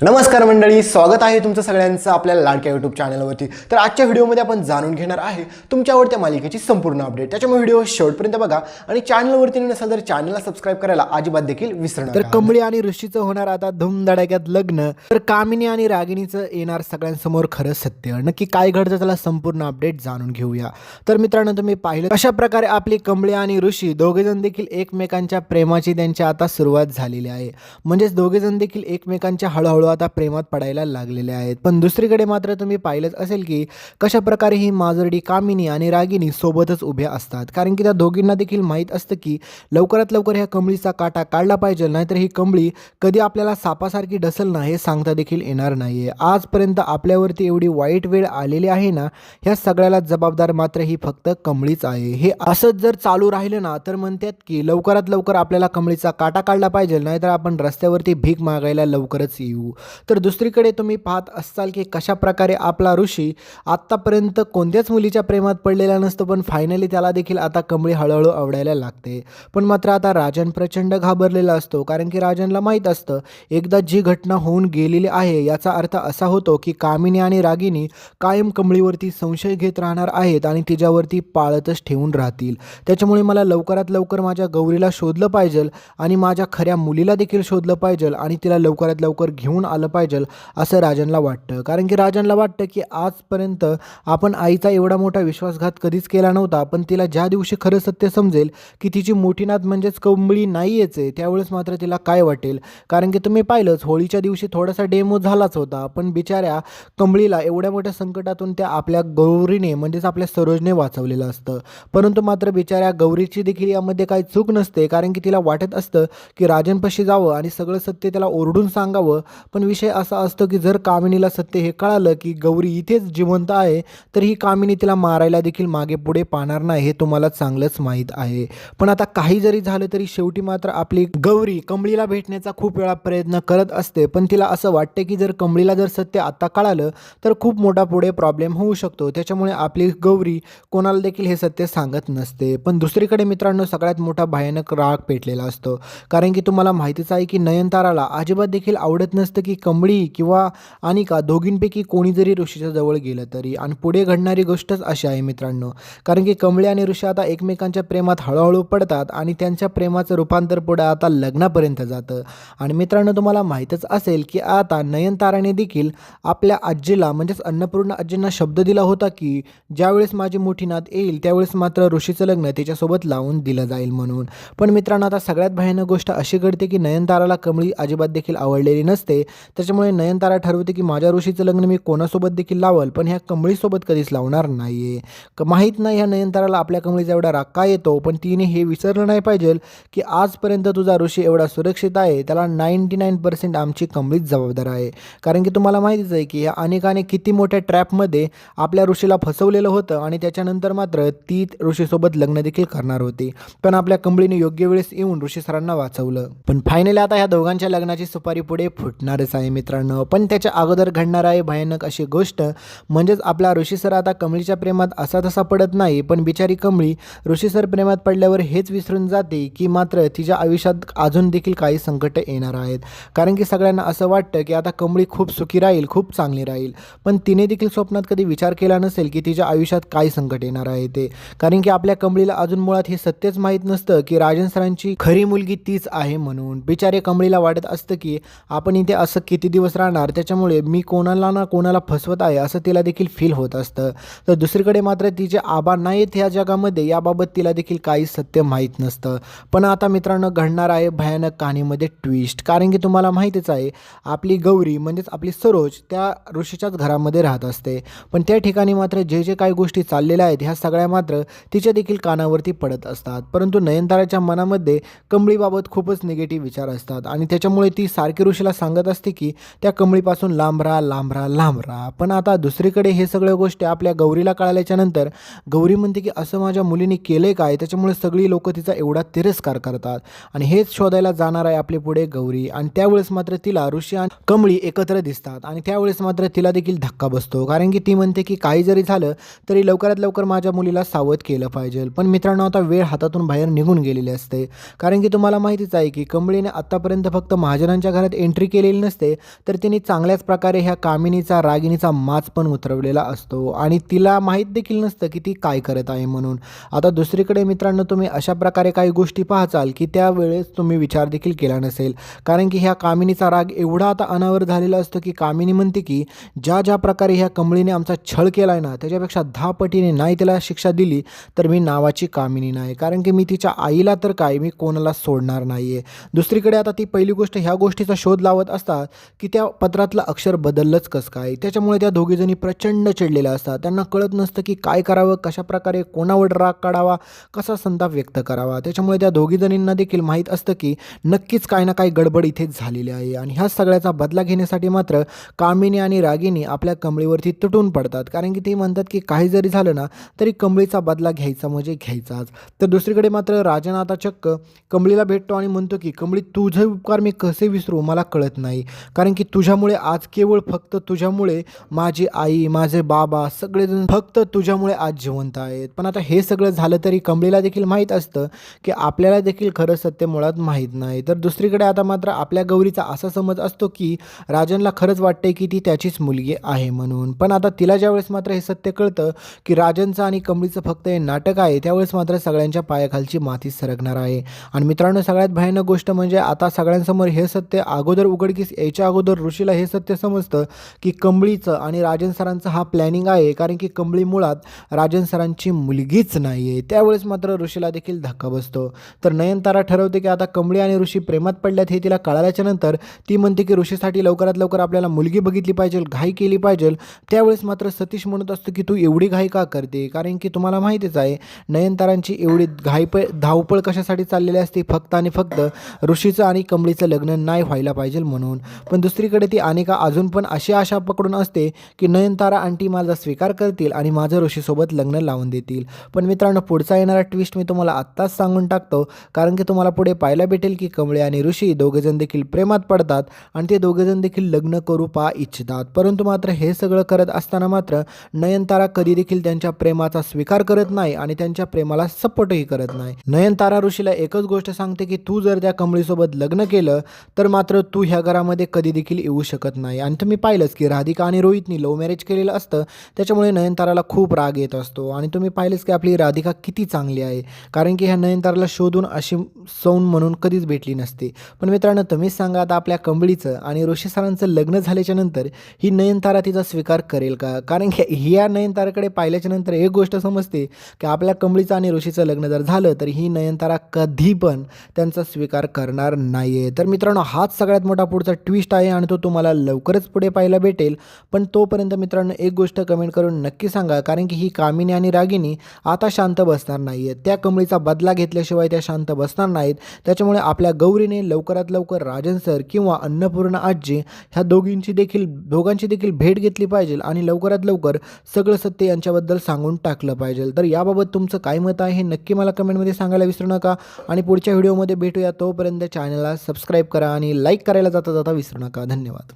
नमस्कार मंडळी, स्वागत आहे तुमचं सगळ्यांचं आपल्या लाडक्या यूट्यूब चॅनलवरती। तर आजच्या व्हिडिओमध्ये आपण जाणून घेणार आहे तुमच्या आवडत्या मालिकेची संपूर्ण अपडेट। त्याच्यामुळे व्हिडिओ शेवटपर्यंत बघा आणि चॅनलवरती नसेल तर चॅनलला सबस्क्राइब करायला अजिबात देखील विसरू नका। तर कमळी आणि ऋषीचं होणार आता धूमधडाक्यात लग्न। तर कामिनी आणि रागिणीचं येणार सगळ्यांसमोर खरं सत्य। नक्की काय घडतं त्याला संपूर्ण अपडेट जाणून घेऊया। तर मित्रांनो, तुम्ही पाहिलं अशा प्रकारे आपली कमळी आणि ऋषी दोघेजण देखील एकमेकांच्या प्रेमाची त्यांची आता सुरुवात झालेली आहे। म्हणजेच दोघेजण देखील एकमेकांच्या हळूहळू आता प्रेमात पडायला लागलेले आहेत। पण दुसरीकडे मात्र तुम्ही पाहिलंच असेल की कशा प्रकारे ही माजरडी कामिनी आणि रागिनी सोबतच उभ्या असतात, कारण की त्या दोघींना देखील माहीत असतं की लवकरात लवकर ह्या कमळीचा काटा काढला पाहिजे, नाहीतर ही कमळी कधी आपल्याला सापासारखी डसल ना हे सांगता देखील येणार नाहीये। आजपर्यंत आपल्यावरती एवढी वाईट वेळ आलेली आहे ना, ह्या सगळ्याला जबाबदार मात्र ही फक्त कमळीच आहे। हे असंच जर चालू राहिलं ना तर म्हणतात की लवकरात लवकर आपल्याला कमळीचा काटा काढला पाहिजे, नाहीतर आपण रस्त्यावरती भीक मागायला लवकरच येऊ। तर दुसरीकडे तुम्ही पाहत असाल की कशा प्रकारे आपला ऋषी आत्तापर्यंत कोणत्याच मुलीच्या प्रेमात पडलेला नसतो, पण फायनली त्याला देखील आता कमळी हळूहळू आवडायला लागते। पण मात्र आता राजन प्रचंड घाबरलेला असतो, कारण की राजनला माहीत असतं एकदा जी घटना होऊन गेलेली आहे याचा अर्थ असा होतो की कामिनी आणि रागिनी कायम कमळीवरती संशय घेत राहणार आहेत आणि तिच्यावरती पाळतच ठेवून राहतील। त्याच्यामुळे मला लवकरात लवकर माझ्या गौरीला शोधलं पाहिजे आणि माझ्या खऱ्या मुलीला देखील शोधलं पाहिजे आणि तिला लवकरात लवकर घेऊन आलं पाहिजे असं राजनला वाटतं। कारण की राजनला वाटतं की आजपर्यंत आपण आईचा एवढा मोठा विश्वासघात कधीच केला नव्हता, पण तिला ज्या दिवशी खरं सत्य समजेल की तिची मोठी नात म्हणजेच कमळी नाहीच आहे, त्यावेळेस मात्र तिला काय वाटेल। कारण की तुम्ही पाहिलंच होळीच्या दिवशी थोडासा डेमो झालाच होता, पण बिचाऱ्या कमळीला एवढ्या मोठ्या संकटातून त्या आपल्या गौरीने म्हणजेच आपल्या सरोजने वाचवलेलं असतं। परंतु मात्र बिचाऱ्या गौरीची देखील यामध्ये काही चूक नसते, कारण की तिला वाटत असतं की राजनपाशी जावं आणि सगळं सत्य त्याला ओरडून सांगावं। पण विषय असा असतो की जर कामिनीला सत्य हे कळालं की गौरी इथेच जिवंत आहे तर ही कामिनी तिला मारायला देखील मागे पुढे पाहणार नाही, हे तुम्हाला चांगलंच माहीत आहे। पण आता काही जरी झालं तरी शेवटी मात्र आपली गौरी कमळीला भेटण्याचा खूप वेळा प्रयत्न करत असते, पण तिला असं वाटते की जर कमळीला जर सत्य आता कळालं तर खूप मोठा पुढे प्रॉब्लेम होऊ शकतो। त्याच्यामुळे आपली गौरी कोणाला देखील हे सत्य सांगत नसते। पण दुसरीकडे मित्रांनो, सगळ्यात मोठा भयानक राग पेटलेला असतो, कारण की तुम्हाला माहितीच आहे की नयनताराला अजिबात देखील आवडत नसतं की कमळी किंवा अनिका दोघींपैकी कोणी जरी ऋषीच्या जवळ गेलं तरी। आणि पुढे घडणारी गोष्टच अशी आहे मित्रांनो, कारण की कमळी आणि ऋषी आता एकमेकांच्या प्रेमात हळूहळू पडतात आणि त्यांच्या प्रेमाचं रूपांतर पुढे आता लग्नापर्यंत जातं। आणि मित्रांनो, तुम्हाला माहीतच असेल की आता नयनताराने देखील आपल्या आजीला म्हणजेच अन्नपूर्णा आजींना शब्द दिला होता की ज्यावेळेस माझी मोठी नात येईल त्यावेळेस मात्र ऋषीचं लग्न तिच्यासोबत लावून दिलं जाईल म्हणून। पण मित्रांनो, आता सगळ्यात भयानक गोष्ट अशी घडते की नयनताराला कमळी अजिबात देखील आवडलेली नसते। त्याच्यामुळे नयनतारा ठरवते की माझ्या ऋषीचं लग्न मी कोणासोबत देखील लावल, पण ह्या कमळीसोबत कधीच लावणार नाहीये। माहीत नाही ह्या नयनताराला आपल्या कमळीचा एवढा राग का येतो, पण तिने हे विसरलं नाही पाहिजे की आजपर्यंत तुझा ऋषी एवढा सुरक्षित आहे त्याला 99% आमची कमळीच जबाबदार आहे। कारण की तुम्हाला माहितीच आहे की या अनेकाने किती मोठ्या ट्रॅपमध्ये आपल्या ऋषीला फसवलेलं होतं आणि त्याच्यानंतर मात्र ती ऋषीसोबत लग्न देखील करणार होती, पण आपल्या कमळीने योग्य वेळेस येऊन ऋषी सरांना वाचवलं। पण फायनली आता ह्या दोघांच्या लग्नाची सुपारी पुढे फुटणारच आहे मित्रांनो। पण त्याच्या अगोदर घडणार आहे भयानक अशी गोष्ट, म्हणजेच आपला ऋषी सर आता कमळीच्या प्रेमात असा तसा पडत नाही, पण बिचारी कमळी ऋषी सर प्रेमात पडल्यावर हेच विसरून जाते की मात्र तिच्या आयुष्यात अजून देखील काही संकट येणार आहेत। कारण की सगळ्यांना असं वाटतं की आता कमळी खूप सुखी राहील, खूप चांगली राहील, पण तिने देखील स्वप्नात कधी विचार केला नसेल की तिच्या आयुष्यात काय संकट येणार आहे ते। कारण की आपल्या कमळीला अजून मुळात हे सत्यच माहीत नसतं की राजन सरांची खरी मुलगी तीच आहे म्हणून। बिचारे कमळीला वाटत असतं की आपण इथे असं किती दिवस राहणार, त्याच्यामुळे मी कोणाला ना कोणाला फसवत आहे असं तिला देखील फील होत असतं। तर दुसरीकडे मात्र तिचे आबा नाहीत ह्या जगामध्ये याबाबत तिला देखील काही सत्य माहीत नसतं। पण आता मित्रांनो, घडणार आहे भयानक कहाणीमध्ये ट्विस्ट, कारण की तुम्हाला माहितीच आहे आपली गौरी म्हणजेच आपली सरोज त्या ऋषीच्याच घरामध्ये राहत असते, पण त्या ठिकाणी मात्र जे जे काही गोष्टी चाललेल्या आहेत ह्या सगळ्या मात्र तिच्या देखील कानावरती पडत असतात। परंतु नयनताराच्या मनामध्ये कमळीबाबत खूपच निगेटिव्ह विचार असतात आणि त्याच्यामुळे ती सारखी ऋषीला सांगत असते की त्या कमळीपासून लांब राहा, लांब राहा, लांब राहा। पण आता दुसरीकडे हे सगळ्या गोष्टी आपल्या गौरीला कळाल्याच्या नंतर गौरी म्हणते की असं माझ्या मुलीने केलंय काय, त्याच्यामुळे सगळी लोक तिचा एवढा तिरस्कार करतात आणि हेच शोधायला जाणार आहे आपली पुढे गौरी। आणि त्यावेळेस मात्र तिला ऋषी आणि कमळी एकत्र दिसतात आणि त्यावेळेस मात्र तिला देखील धक्का बसतो, कारण की ती म्हणते की काही जरी झालं तरी लवकरात लवकर माझ्या मुलीला सावध केलं पाहिजे। पण मित्रांनो, आता वेळ हातातून बाहेर निघून गेलेली असते, कारण की तुम्हाला माहितीच आहे की कमळीने आतापर्यंत फक्त महाजनांच्या घरात एंट्री केलेली नसते तर तिने चांगल्याच प्रकारे ह्या कामिनीचा रागिणीचा माज पण उतरवलेला असतो आणि तिला माहीत देखील नसतं की ती काय करत आहे म्हणून. आता दुसरीकडे मित्रांनो, तुम्ही अशा प्रकारे काही गोष्टी पाहाचाल की त्यावेळेस तुम्ही विचार देखील केला नसेल, कारण की ह्या कामिनीचा राग एवढा आता अनावर झालेला असतो की कामिनी म्हणते की ज्या प्रकारे ह्या कमळीने आमचा छळ केला आहे ना, त्याच्यापेक्षा 10 पटीने नाही त्याला शिक्षा दिली तर मी नावाची कामिनी नाही, कारण की मी तिच्या आईला तर काय, मी कोणाला सोडणार नाही आहे. दुसरीकडे आता ती पहिली गोष्ट ह्या गोष्टीचा शोध लावत असतात की त्या पत्रातलं अक्षर बदललंच कसं काय. त्याच्यामुळे त्या दोघीजणी प्रचंड चिडलेल्या असतात. त्यांना कळत नसतं की काय करावं, कशाप्रकारे कोणावर राग काढावा, कसा संताप व्यक्त करावा. त्याच्यामुळे त्या दोघीजणींना देखील माहीत असतं की नक्कीच काही ना काही गडबड इथेच झालेली आहे आणि ह्या सगळ्याचा बदला घेण्यासाठी मात्र कामिनी आणि रागिनी आपल्या कमळीवरती तुटून पडतात, कारण की ते म्हणतात की काही जरी झालं ना तरी कमळीचा बदला घ्यायचा म्हणजे घ्यायचाच. तर दुसरीकडे मात्र राजन आता चक्क कमळीला भेटतो आणि म्हणतो की कमळी, तुझे उपकार मी कसे विसरू मला कळत नाही, कारण की तुझ्यामुळे आज केवळ फक्त तुझ्यामुळे माझी आई, माझे बाबा सगळेजण फक्त तुझ्यामुळे आज जिवंत आहेत. पण आता हे सगळं झालं तरी कमळीला देखील माहीत असतं की आपल्याला देखील खरं सत्य मुळात माहीत नाही. तर दुसरीकडे आता मात्र आपल्या गौरीचा असा समज असतो की राजनला खरंच वाटते की ती त्याचीच मुलगी आहे म्हणून. पण आता तिला ज्यावेळेस मात्र हे सत्य कळतं की राजनचं आणि कमळीचं फक्त हे नाटक आहे, त्यावेळेस मात्र सगळ्यांच्या पायाखालची माती सरकणार आहे. आणि मित्रांनो, सगळ्यात भयानक गोष्ट म्हणजे आता सगळ्यांसमोर हे सत्य अगोदर उघडकीस यायच्या अगोदर ऋषीला हे सत्य समजतं की कमळीचं आणि राजन सरांचं हा प्लॅनिंग आहे, कारण की कमळी मुळात राजन सरांची मुलगीच नाही आहे. त्यावेळेस मात्र ऋषीला देखील धक्का बसतो. तर नयनतारा ठरवते की आता कमळी आणि ऋषी प्रेमात पडल्यात हे तिला कळाल्याच्या नंतर ती म्हणते की ऋषीसाठी लवकरात लवकर आपल्याला मुलगी बघितली पाहिजे, घाई केली पाहिजे. त्यावेळेस मात्र सतीश म्हणत असतो की तू एवढी घाई का करते, कारण की तुम्हाला माहितीच आहे नयनतारांची एवढी धावपळ कशासाठी चाललेली असते, फक्त आणि फक्त ऋषीचं आणि कमळीचं लग्न नाही व्हायला पाहिजे म्हणून. पण दुसरीकडे ती अनिका अजून पण अशी आशा पकडून असते की नयनतारा आंटी माझा स्वीकार करतील आणि माझं ऋषीसोबत लग्न लावून देतील. पण मित्रांनो, पुढचा येणारा ट्विस्ट मी तुम्हाला आत्ताच सांगून टाकतो, कारण की तुम्हाला पुढे पाहायला भेटेल की कमळी आणि ऋषी दोघेजण देखील प्रेमात पडतात आणि ते दोघेजण देखील लग्न करू इच्छितात. परंतु मात्र हे सगळं करत असताना मात्र नयनतारा कधी देखील त्यांच्या प्रेमाचा स्वीकार करत नाही आणि त्यांच्या प्रेमाला सपोर्टही करत नाही. नयनतारा ऋषीला एकच गोष्ट सांगते की तू जर त्या कमळीसोबत लग्न केलं तर मात्र तू ह्या घरामध्ये कधी देखील येऊ शकत नाही. आणि तुम्ही पाहिलंच की राधिका आणि रोहितनी लव्ह मॅरेज केलेलं असतं, त्याच्यामुळे नयनताराला खूप राग येत असतो. आणि तुम्ही पाहिलंच की आपली राधिका किती चांगली आहे, कारण की ह्या नयनताराला शोधून अशी सौन म्हणून कधीच भेटली नसते. पण मित्रांनो, तुम्हीच सांगा आता आपल्या कमळीचं आणि ऋषी सरांचं लग्न झाल्याच्या नंतर ही नयनतारा तिचा स्वीकार करेल का? कारण की ह्या नयनताराकडे पाहिल्याच्या नंतर एक गोष्ट समजते की आपल्या कमळीचं आणि ऋषीचं लग्न जर झालं तर ही नयनतारा कधी पण त्यांचा स्वीकार करणार नाही आहे. तर मित्रांनो, हाच सगळ्यात मोठा पुढचा ट्विस्ट आहे आणि तो तुम्हाला लवकरच पुढे पाहायला भेटेल. पण तोपर्यंत मित्रांनो, एक गोष्ट कमेंट करून नक्की सांगा, कारण की ही कामिनी आणि रागिनी आता शांत बसणार नाही आहेत. त्या कमळीचा बदला घेतल्याशिवाय त्या शांत बसणार नाहीत. त्याच्यामुळे आपल्या गौरीने लवकरात लवकर राजन सर किंवा अन्नपूर्णा आजी ह्या दोघांची देखील भेट घेतली पाहिजे आणि लवकरात लवकर सगळं सत्य यांच्याबद्दल सांगून टाकलं पाहिजे. तर याबाबत तुमचं काय मत आहे हे नक्की मला कमेंटमध्ये सांगायला विसरू नका आणि पुढच्या व्हिडिओमध्ये भेटूया. तोपर्यंत चॅनलला सबस्क्राईब करा आणि लाईक करायला जाता विसरू नका. धन्यवाद.